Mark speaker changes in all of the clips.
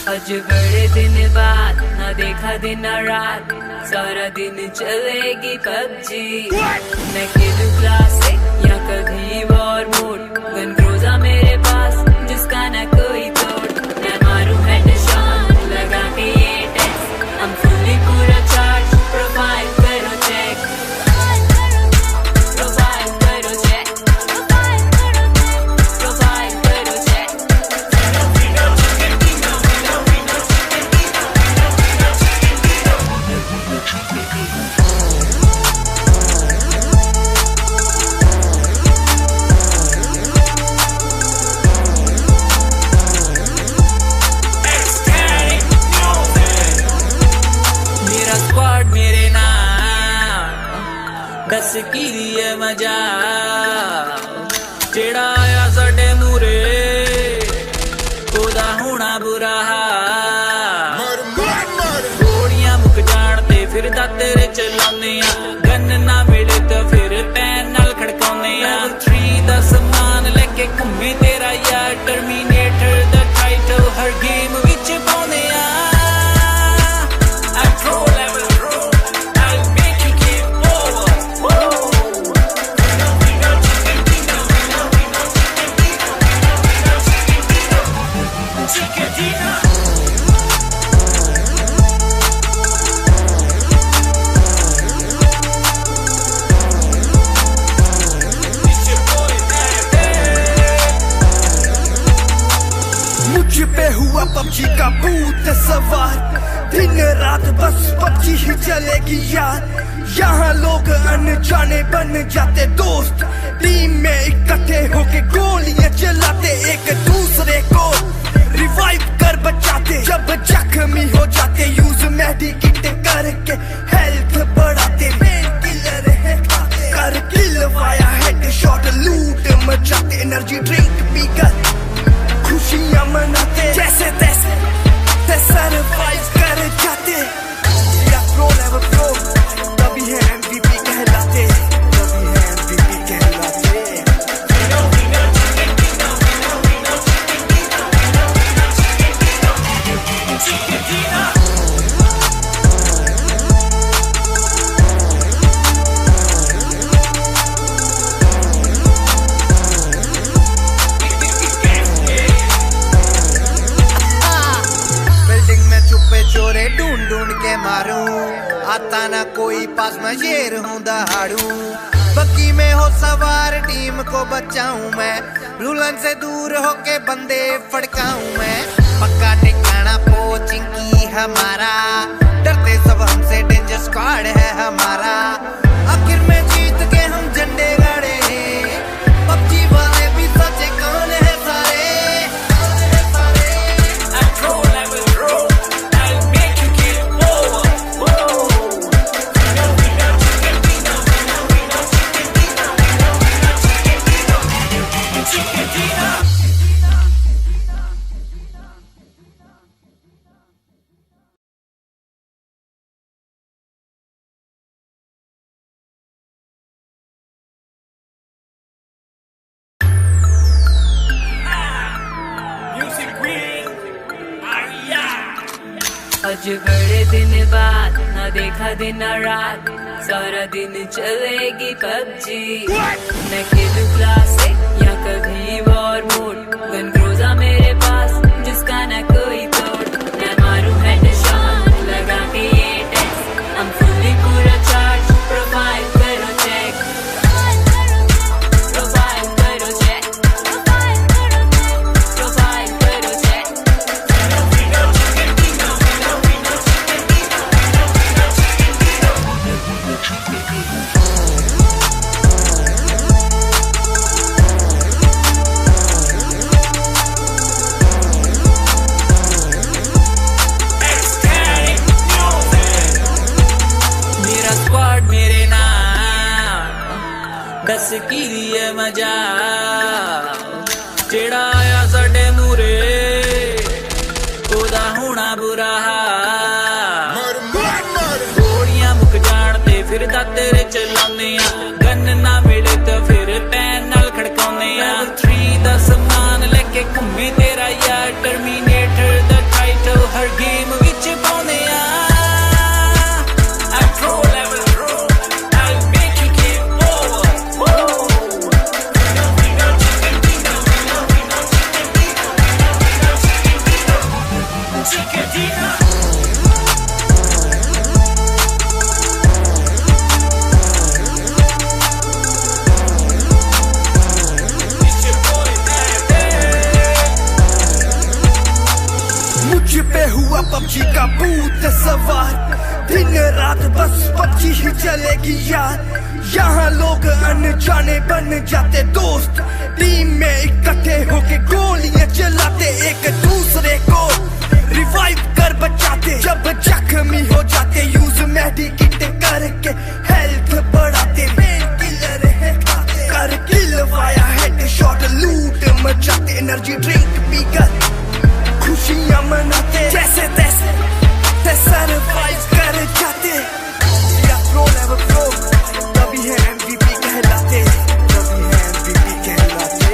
Speaker 1: आज बड़े दिन बाद ना देखा दिन रात, सारा दिन चलेगी पबजी। मैं खेलूं क्लासिक या कभी वॉर मोड, गन क्रूज़ा मेरे पास जिसका ना कोई तोड़। मैं मारूं हेडशॉट लगा के ये टेस्ट, I'm fully पूरा चार्ज। प्रोफाइल करो चेक, प्रोफाइल करो चेक, प्रोफाइल करो चेक। मेरा स्क्वाड मेरे नाम, दस की दिए मजा। जेड़ा आया साडे मूरे, ओदा होना बुरा हाल। गोलियां मुक जान ते फिर दाते चलाने आ, गन ना मिले तो फिर पैन नाल खड़काउने आ। 3 दा समान लेके घूमे तेरा यार, टर्मिनेटर दा टाइटल हर गेम विच पाउने आ।
Speaker 2: मुझ पे हुआ पबजी का भूत सवार, दिन रात बस पबजी ही चलेगी यार। यहाँ लोग अनजाने बन जाते दोस्त, टीम में इकट्ठे होके गोलियां चलाते, एक दूसरे को रिवाइव कर बचाते। जब जख्मी हो जाते यूज मेडिकेट करके हेल्थ बढ़ाते। मेन किलर है खाते, कर किल वाया हेडशॉट, लूट मचाते। एनर्जी ड्रिंक पीकर खुशियां मनाते, जैसे तैसे सरवाइव कर जाते। या प्रो लेवल प्रो, तभी है MVP कहलाते, तभी है MVP कहलाते। बिल्डिंग में छुपे चोरे ढूंढ ढूंढ के मारूं, आता ना कोई पास में शेर हूं दहाड़ू। बग्गी में हो सवार टीम को बचाऊं मैं, रुलन से दूर होके बंदे फड़काऊं मैं। पक्का ठिकाना पोचिंग की हमारा, डरते सब हमसे, डेंजर स्क्वाड है हमारा। आखिर में जीत के हम झंडे गाड़े, पबजी वाले भी सोचे कौन है सारे।
Speaker 1: आज बड़े दिन बाद ना देखा दिन रात, सारा दिन चलेगी पबजी। मैं खेलूं क्लासिक या कभी वॉर मोड, गन क्रूज़ा मेरे पास जिसका ना कोई तोड़। मैं मारूं हेडशॉट लगा के ये टेस्ट, I'm fully पूरा चार्ज। प्रोफाइल करो चेक, प्रोफाइल करो चेक, प्रोफाइल करो चेक। मेरा स्क्वाड मेरे नाम, दस की दिए मजा। जेड़ा आया साडे मूरे, ओदा होना बुरा हाल। गोलियां मुक जान ते फिर दाते चलाने आ, गन ना मिले तो फिर पैन नाल खड़काउने आ। 3 दा समान लेके घूमे तेरा यार, टर्मिनेटर दा टाइटल
Speaker 2: पे हुआ पबजी का भूत सवार, दिन रात बस पबजी ही चलेगी यार। यहाँ लोग अनजाने बन जाते दोस्त, टीम में इकट्ठे होके गोलियां चलाते, एक दूसरे को रिवाइव कर बचाते। जब जख्मी हो जाते यूज मेडिकेट करके हेल्थ बढ़ाते, पेन किलर है खाते, कर किल वाया हेड शॉट लूट मचाते, एनर्जी ड्रिंक पीकर खुशियां मनाते, जैसे तैसे सरवाइव कर जाते। या प्रो लेवल प्रो तभी है MVP कहलाते, तभी है MVP कहलाते।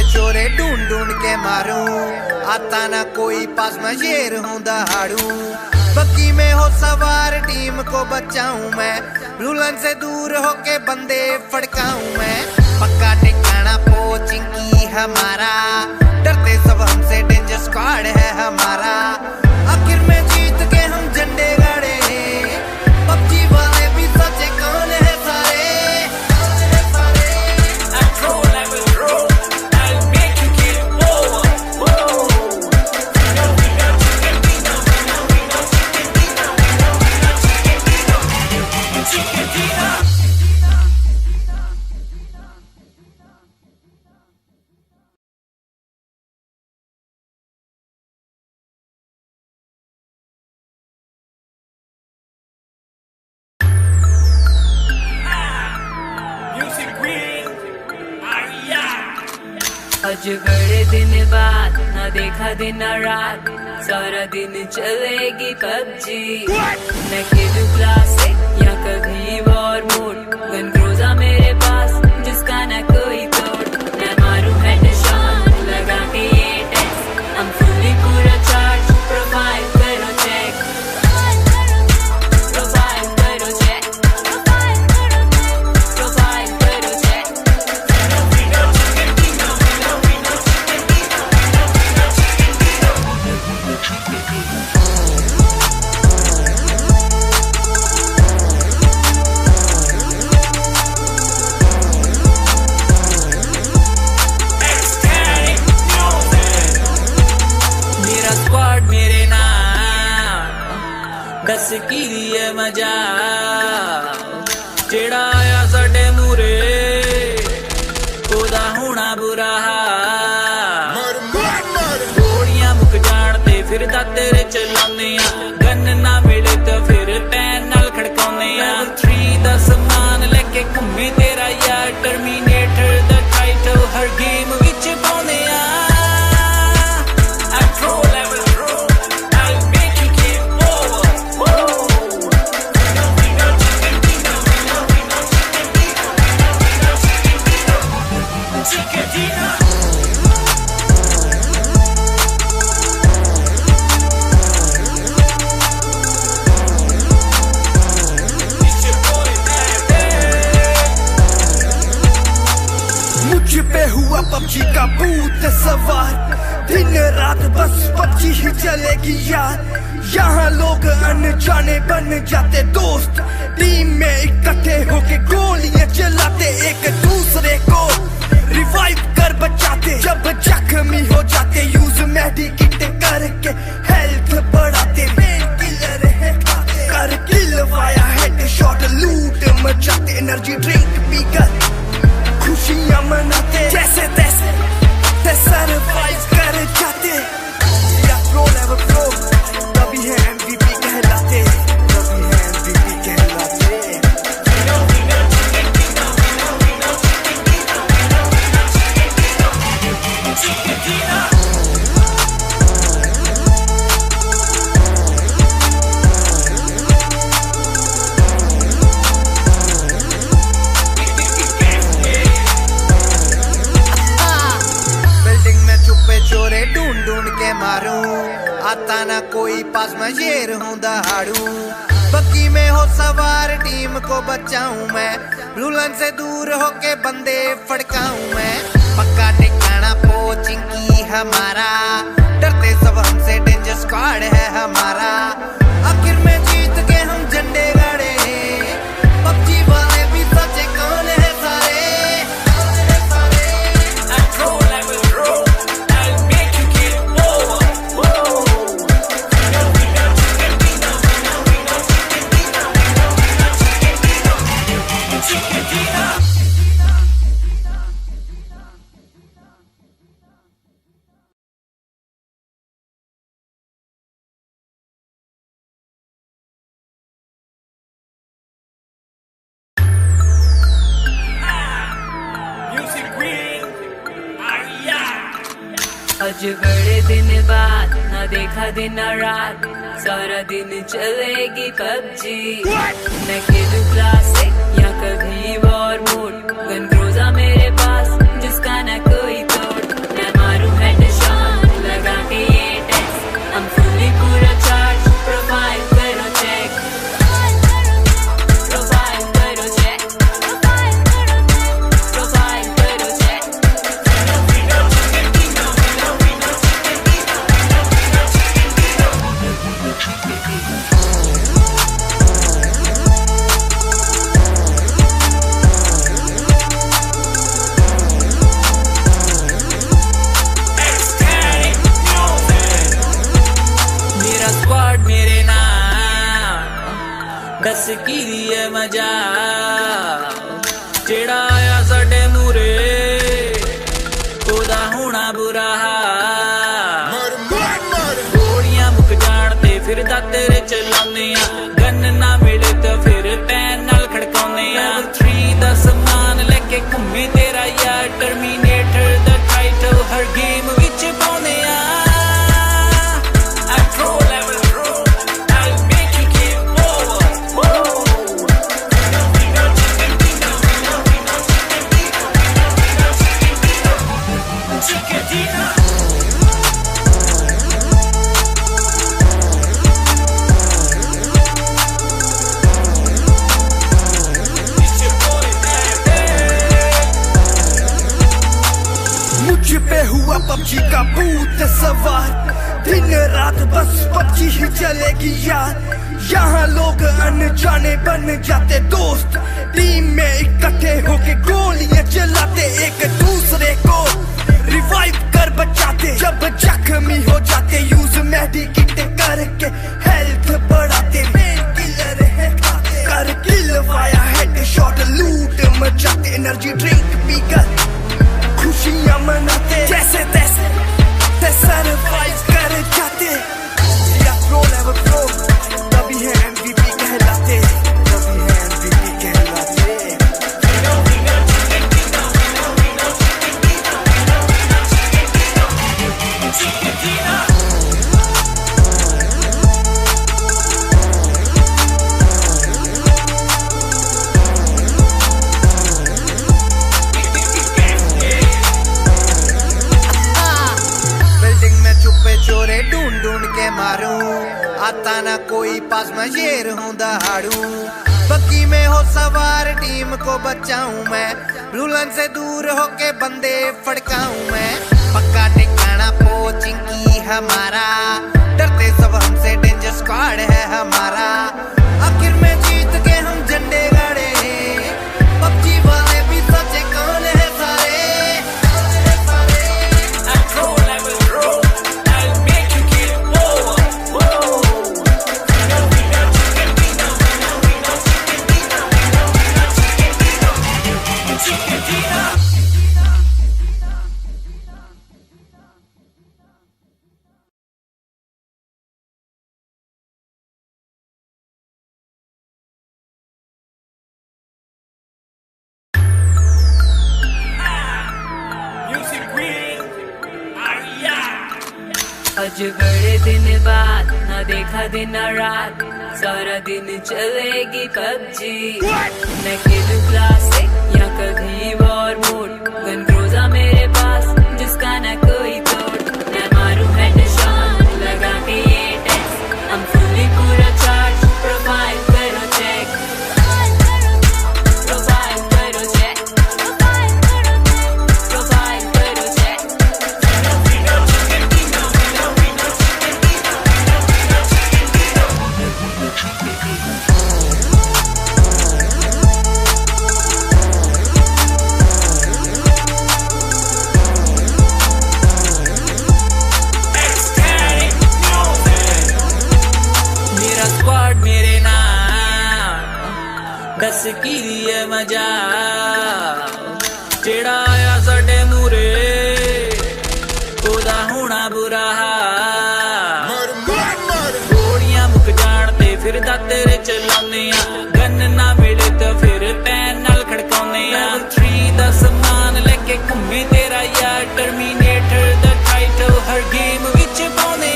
Speaker 3: चोरे ढूंढ ढूंढ के मारूं, आता ना कोई पास में शेर हूं दहाड़ू। बग्गी में हो सवार टीम को बचाऊं मैं, रूलन से दूर होके बंदे फड़काऊं मैं। पक्का ठिकाना पोचिंग की हमारा, डरते सब हमसे डेंजर स्क्वाड है हमारा। आखिर में जीत के हम झंडे गाड़े, पबजी वाले भी सचे कौन है सारे।
Speaker 1: आज बड़े दिन बाद ना देखा दिन रात, सारा दिन चलेगी पबजी। मैं खेलूं क्लासिक या कभी वॉर मोड, गन क्रूज़ा मेरे पास जिसका ना कोई तोड़। मैं मारूं हेडशॉट लगा के ये टेक्स, हम फुली पूरा चार्ज, प्रोफाइल करो चेक, प्रोफाइल करो चेक, प्रोफाइल करो चेक। दस की दिए मजा जेड़ा आया साडे मूरे, ओदा होना बुरा हाल। गोलियां मुक जान ते फिर तेरे चलाने, गन ना मिले तो फिर पैन नाल खड़काउने। 3 दा समान लेके घूमे तेरा यार, टर्मिनेटर दा टाइटल हर गेम विच पाउने आ।
Speaker 2: मुझ पे हुआ पबजी का भूत सवार, दिन रात बस पबजी ही चलेगी यार। यहाँ लोग अनजाने बन जाते दोस्त, टीम में इकट्ठे होके गोलियां चलाते, एक दूसरे को रिवाइव कर बचाते। जब जख्मी हो जाते यूज मेडिकेट करके हेल्थ बढ़ाते, पेन किलर है खाते, कर किल वाया हेड शॉट लूट मचाते, एनर्जी ड्रिंक पीकर खुशियां मनाते, जैसे तैसे सरवाइव कर जाते। या प्रो लेवल प्रो तभी है MVP कहलाते, तभी है MVP कहलाते।
Speaker 3: ढूंढ ढूंढ के मारूं, आता ना कोई पास में शेर हूं दहाड़ू। बग्गी में हो सवार टीम को बचाऊं मैं, रुलन से दूर होके बंदे फड़काऊं मैं। पक्का ठिकाना पोचिंग की हमारा, डरते सब हमसे, डेंजर स्क्वाड है हमारा। आखिर में जीत के हम झंडे गाड़े, पबजी वाले भी सचे कौन है सारे।
Speaker 1: आज बड़े दिन बाद ना देखा दिन ना रात, सारा दिन चलेगी पबजी। मैं खेलूं क्लासिक या कभी वॉर मोड, गन क्रूज़ा मेरे पास जिसका ना कोई तोड़। मैं मारूं हेडशॉट लगा के ये टेस्ट, हम फुल्ली पूरा चार्ज। प्रोफाइल करो चेक, प्रोफाइल करो चेक, प्रोफाइल करो चेक। मेरा स्क्वाड मेरे नाम, दस की है मजा। जेड़ा आया साडे मूरे, ओदा होना बुरा हाल। गोलियां मुक जान ते फिर दाते चलाने आ, गन ना मिले तो फिर पैन नाल खड़काउने आ। 3 दा समान लेके घूमे तेरा यार, टर्मिनेटर दा टाइटल हर गेम विच पाउने आ।
Speaker 2: मुझ पे हुआ पबजी का भूत सवार, दिन रात बस पबजी ही चलेगी यार। यहाँ लोग अनजाने बन जाते दोस्त, टीम में इकट्ठे होके गोलियां चलाते, एक दूसरे को रिवाइव कर बचाते। जब जख्मी हो जाते यूज मेडिकेट करके हेल्थ बढ़ाते। मेन किलर है खाते, कर किल वाया हेडशॉट, लूट मचाते। एनर्जी ड्रिंक पीकर खुशियां मनाते, जैसे तैसे सरवाइव कर जाते। या प्रो लेवल प्रो, तभी है MVP कहलाते, तभी है MVP कहलाते।
Speaker 3: चोरे ढूंढ ढूंढ के मारूं, आता ना कोई पास में शेर हूं दहाड़ू। बग्गी में हो सवार टीम को बचाऊं मैं, रुलन से दूर होके बंदे फड़काऊं मैं। पक्का ठिकाना पोचिंग की हमारा, डरते सब हमसे, डेंजर स्क्वाड है हमारा। आखिर में जीत के हम झंडे गाड़े, पबजी वाले भी सचे कौन है सारे।
Speaker 1: आज बड़े दिन बाद ना देखा दिन ना रात, सारा दिन चलेगी पबजी। मैं खेलूं क्लासिक या कभी वॉर मोड, गन क्रूज़ा मेरे पास जिसका ना कोई तोड़। मैं मारूं हेडशॉट लगा के ये टेस्ट, हम फुल्ली पूरा चार्ज। प्रोफाइल
Speaker 4: की है मजा जेड़ा आया साडे मूरे ओदा होना बुरा गोलियां मुक जान ते फिर तेरे चलाने गन ना मिले तो फिर पैन नाल खड़काने 3 दा समान लेके घूमे तेरा यार टर्मिनेटर दा टाइटल हर गेम विच पाउने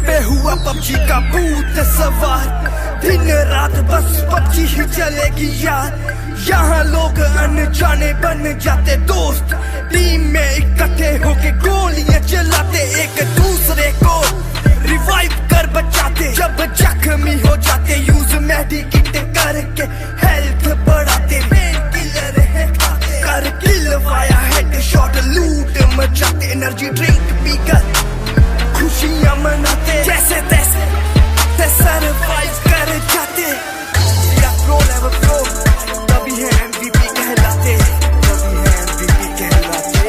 Speaker 2: पे हुआ पबजी का भूत सवार दिन रात बस पबजी ही चलेगी यार यहाँ लोग अनजाने बन जाते दोस्त टीम में इकट्ठे होके गोलियां चलाते एक दूसरे को रिवाइव कर बचाते जब जख्मी हो जाते यूज मेडिकेट करके हेल्थ बढ़ाते मेन किलर है खाते कर किल वाया हेडशॉट लूट मचाते एनर्जी ड्रिंक पीकर खुशियां मनाते जैसे तैसे सरवाइव कर जाते या प्रो लेवल प्रो तभी है MVP कहलाते तभी है MVP कहलाते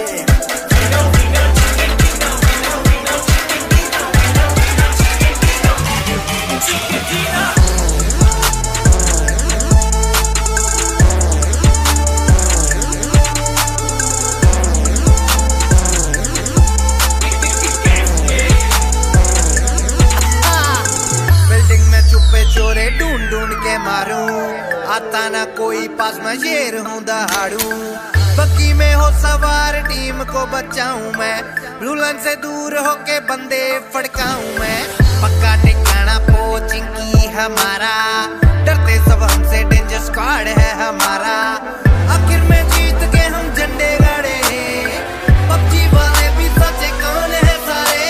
Speaker 3: चोरे ढूंढ ढूंढ के मारूं आता ना कोई पास में शेर हूं दहाड़ू बग्गी में हो सवार टीम को बचाऊं मैं रूलन से दूर होके बंदे फड़काऊं मैं पक्का ठिकाना पोचिंग की हमारा डरते सब हमसे डेंजर स्क्वाड है हमारा आखिर में जीत के हम झंडे गाड़े पबजी वाले भी सच्चे कौन है सारे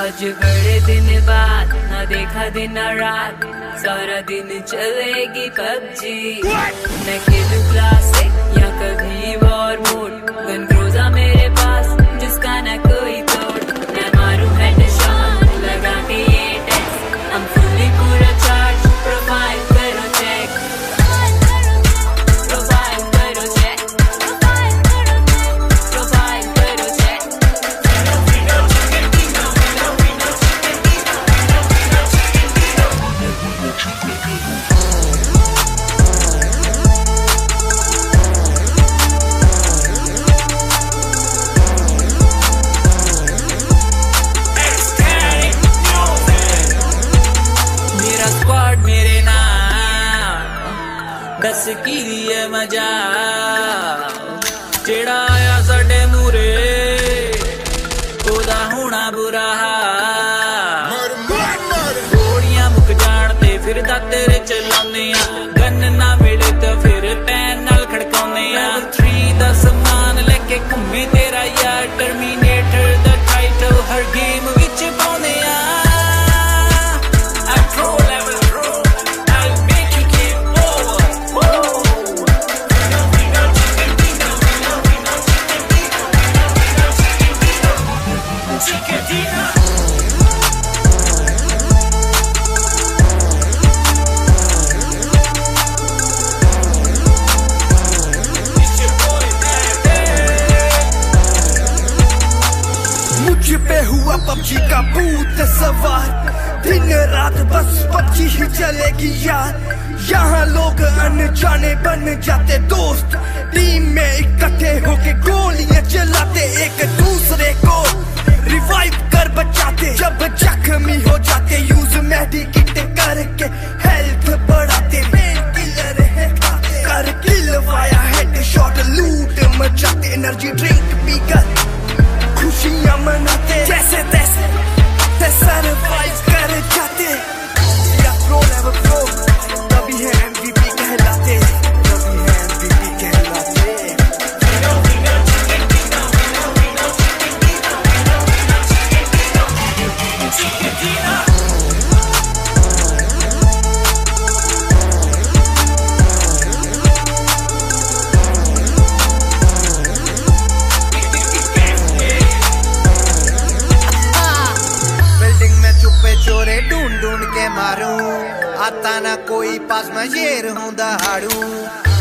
Speaker 1: आज बड़े दिन बाद ना देखा दिन रात सारा दिन चलेगी पबजी मैं खेलूं क्लासिक या कभी वॉर मोड गन क्रूज़ा मेरे पास जिसका ना कोई तोड़ मैं मारूं हेडशॉट लगा के ये टेक्स हम फुली पूरा चार्ज प्रोफाइल करो चेक प्रोफाइल करो चेक प्रोफाइल करो चेक
Speaker 4: की है मजा जेड़ा आया साडे मूरे ओदा होना बुरा गोलियां मुक जान ते फिर तेरे चलाने गन ना मिले तो फिर पैन नाल खड़काने 3 दा समान लेके घूमे तेरा यार टर्मिनेटर दा टाइटल हर गेम विच पाउने
Speaker 2: पे हुआ पबजी का भूत सवार दिन रात बस पबजी ही चलेगी यार यहाँ लोग अनजाने बन जाते दोस्त टीम में इकट्ठे होके गोलियां चलाते एक दूसरे को रिवाइव कर बचाते जब जख्मी हो जाते यूज मेडिकेट करके हेल्थ बढ़ाते एनर्जी ड्रिंक पीकर खुशियां मनाते जैसे तैसे सरवाइव कर जाते या प्रो लेवल प्रो तभी है MVP कहलाते तभी है MVP कहलाते
Speaker 3: चोरे ढूंढ ढूंढ के मारूं आता ना कोई पास मैं शेर हूं दहाड़ू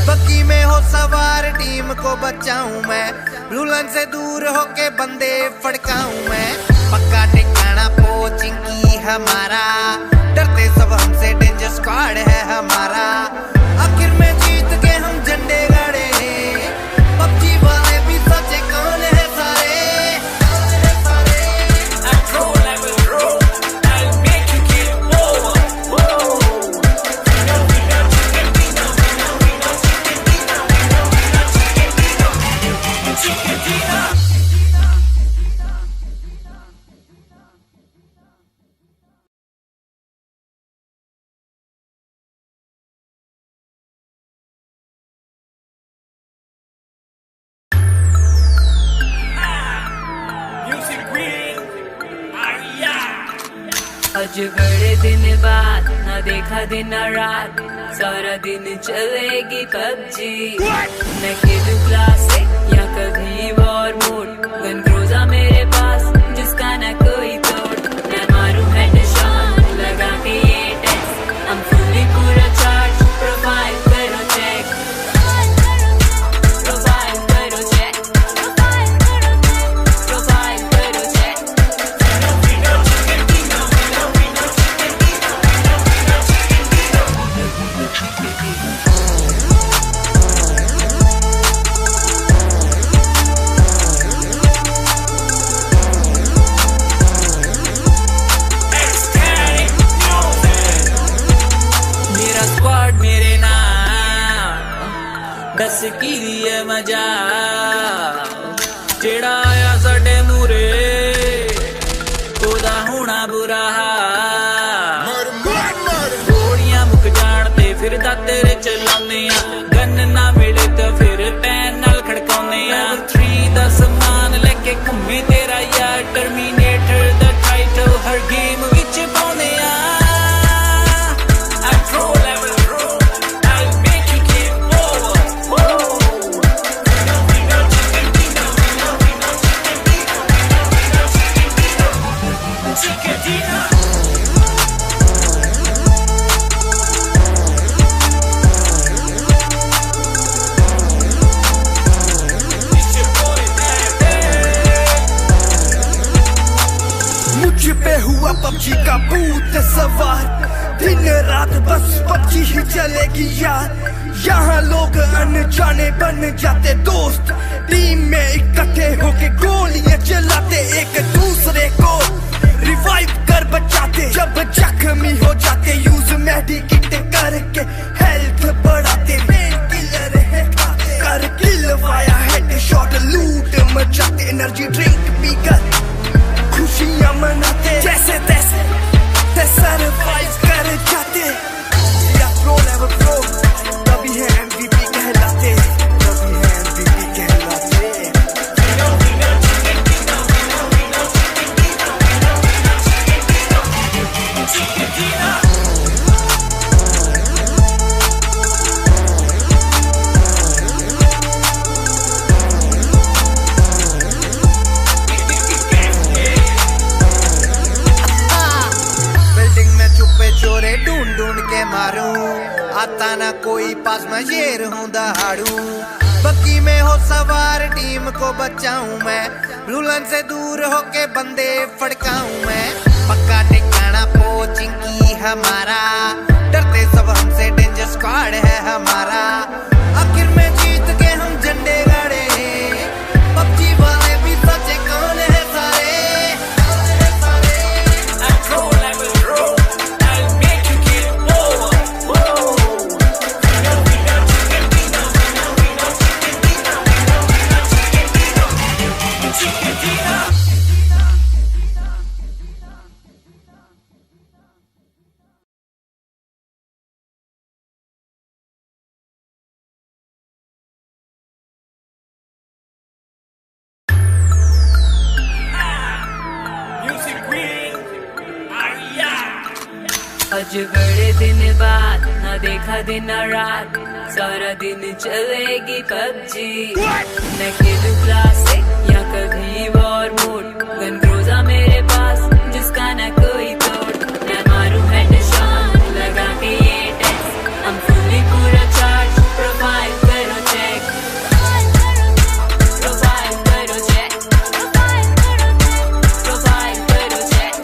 Speaker 3: बग्गी में हो सवार टीम को बचाऊं मैं रूलन से दूर होके बंदे फड़काऊं मैं पक्का ठिकाना पोचिंग की हमारा डरते सब हमसे डेंजर स्क्वाड है हमारा आखिर में जीत के हम झंडे गाड़े पबजी वाले भी सचे कौन है सारे
Speaker 1: आज बड़े दिन बाद ना देखा दिन ना रात सारा दिन चलेगी पबजी न खेलूं क्लासिक या कभी वॉर मोड गन क्रूजा मेरे पास जिसका ना कोई तोड़ मैं मारूं हेडशॉट लगा के ये टेस्ट हम फुल्ली पूरा चार्ज प्रोफाइल करो चेक प्रोफाइल करो चेक प्रोफाइल करो चेक दस की दिए मजा जेड़ा आया साडे मूरे ओदा होना बुरा गोलियां मुक जान ते फिर दाते चलाने गन ना मिले तो फिर पैन नाल खड़काउने 3 दा समान लेके घूमे तेरा यार टर्मिनेटर दा टाइटल हर गेम विच पाउने
Speaker 2: हुआ पबजी का भूत सवार दिन रात बस पबजी ही चलेगी यार यहाँ लोग अनजाने बन जाते दोस्त टीम में इकट्ठे होके गोलियां चलाते एक दूसरे को रिवाइव कर बचाते जब जख्मी हो जाते यूज मेडिकेट करके हेल्थ बढ़ाते मेन किलर है कर किल वाया हेडशॉट लूट मचाते एनर्जी ड्रिंक पीकर खुशियां मनाते जैसे तैसे सरवाइव कर जाते या प्रो लेवल प्रो तभी है MVP कहलाते तभी है MVP कहलाते चोरे ढूंढ ढूंढ के मारूं आता ना कोई पास मैं शेर हूं दहाड़ू बग्गी में हो सवार टीम को बचाऊं मैं रूलन से दूर होके बंदे फड़काऊं मैं पक्का ठिकाना पोचिंग की हमारा डरते सब हमसे डेंजर स्क्वाड है हमारा आखिर में जीत के हम झंडे गाड़े पबजी वाले भी सचे कौन है सारे
Speaker 1: आज बड़े दिन बाद ना देखा दिन ना रात, सारा दिन चलेगी पबजी। मैं खेलूं क्लासिक या कभी वॉर मोड, गन ग्रोजा मेरे पास जिसका ना कोई तोड़। मैं मारूं हेडशॉट लगा के ये टेक्स्ट, हम फुल्ली पूरा चार्ज। प्रोफाइल करो चेक, प्रोफाइल करो चेक, प्रोफाइल करो चेक।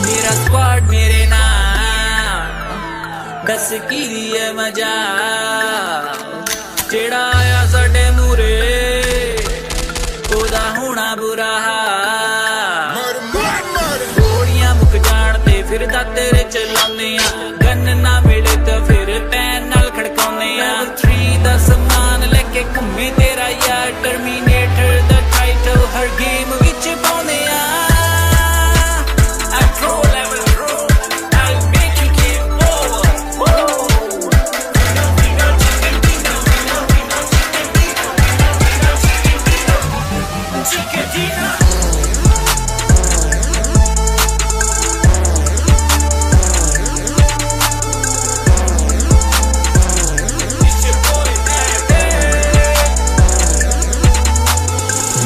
Speaker 4: मेरा स्क्वाड मेरे नाम, दस की दिए मजा। जेड़ा आया साडे मूरे, ओदा होना बुरा हाल। गोलियां मुक जान ते फिर दाते चलाने आ, गन ना मिले तो फिर पैन नाल खड़काउने आ। 3 दा समान लेके घूमे तेरा यार, टर्मिनेटर दा टाइटल हर गेम विच पाउने आ।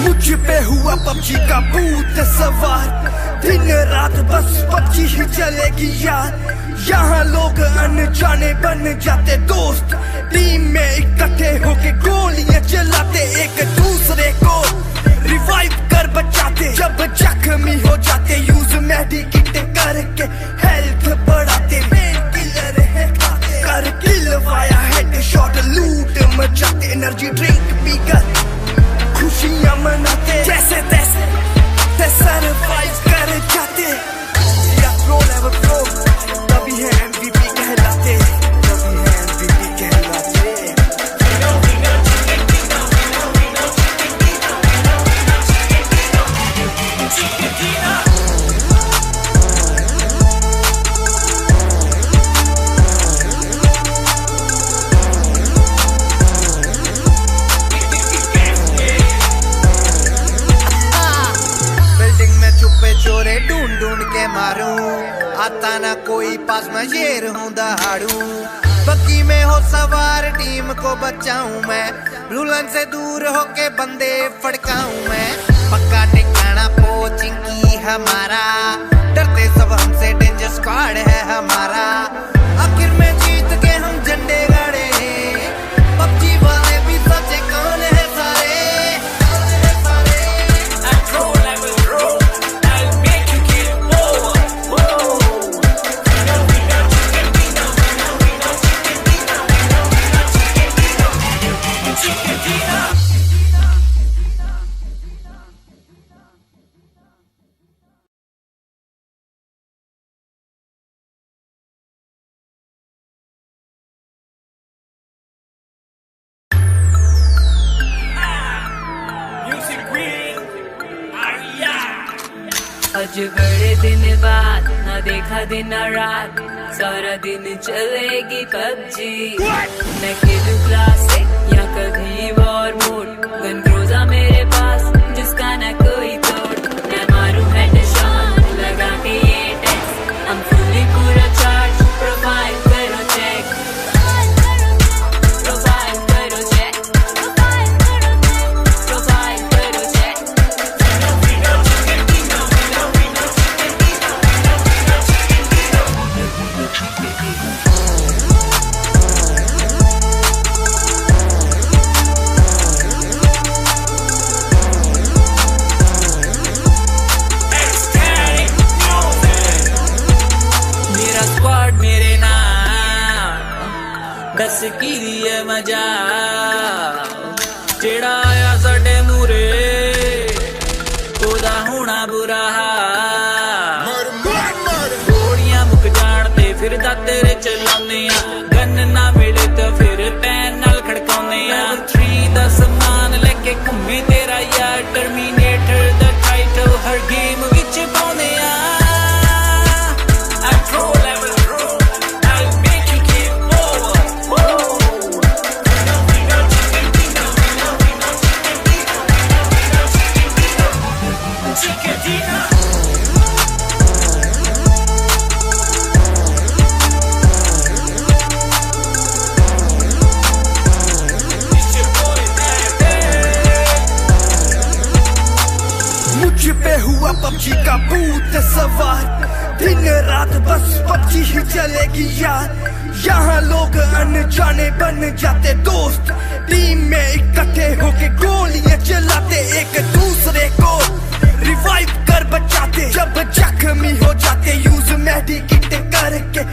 Speaker 2: मुझ पे हुआ पबजी का भूत सवार, दिन रात बस पबजी ही चलेगी यार। यहाँ लोग अनजाने बन जाते दोस्त, टीम में इकट्ठे होके गोलियां चलाते, एक दूसरे को रिवाइव कर बचाते। जब जख्मी हो जाते यूज मेडिकिट करके हेल्थ बढ़ाते। किलर है खाते कर किल वाया हेडशॉट, लूट मचाते। एनर्जी ड्रिंक पीकर खुशियां मनाते, जैसे तैसे सरवाइव कर जाते। या प्रो लेवल प्रो, तभी है MVP कहलाते, तभी है MVP कहलाते।
Speaker 3: बिल्डिंग में छुपे चोरे ढूंढ ढूंढ के मारूं, आता ना कोई पास में शेर हूं दहाड़ू। बग्गी में हो सवार टीम को बचाऊं मैं, रुलन से दूर होके बंदे फड़काऊं मैं। पक्का ठिकाना पोचिंग की हमारा, डरते सब हमसे, डेंजर स्क्वाड है हमारा। आखिर में जीत के हम झंडे गाड़े, पबजी वाले भी सचे कौन है सारे।
Speaker 1: आज बड़े दिन बाद ना देखा दिन ना रात, सारा दिन चलेगी पबजी। मैं खेलूं क्लासिक या कभी वॉर मोड, गन ग्रोजा मेरे पास जिसका ना कोई तोड़। मैं मारूं हेडशॉट लगा के ये टेक्स्ट, हम फुल्ली पूरा चार्ज। प्रोफाइल करो चेक, प्रोफाइल करो चेक, प्रोफाइल करो चेक।
Speaker 4: दस की दिए मजा। जेड़ा आया साडे मूरे, ओदा होना बुरा हाल। गोलियां मुक जान ते फिर दाते चलाने आ, गन ना मिले तो फिर पैन नाल खड़काउने आ। 3 दा समान लेके घूमे तेरा यार, टर्मिनेटर दा टाइटल
Speaker 2: पबजी का भूत सवार, दिन रात बस पबजी ही चलेगी यार। यहाँ लोग अनजाने बन जाते दोस्त, टीम में इकट्ठे होके गोलियां चलाते, एक दूसरे को रिवाइव कर बचाते। जब जख्मी हो जाते यूज मेडिकेट करके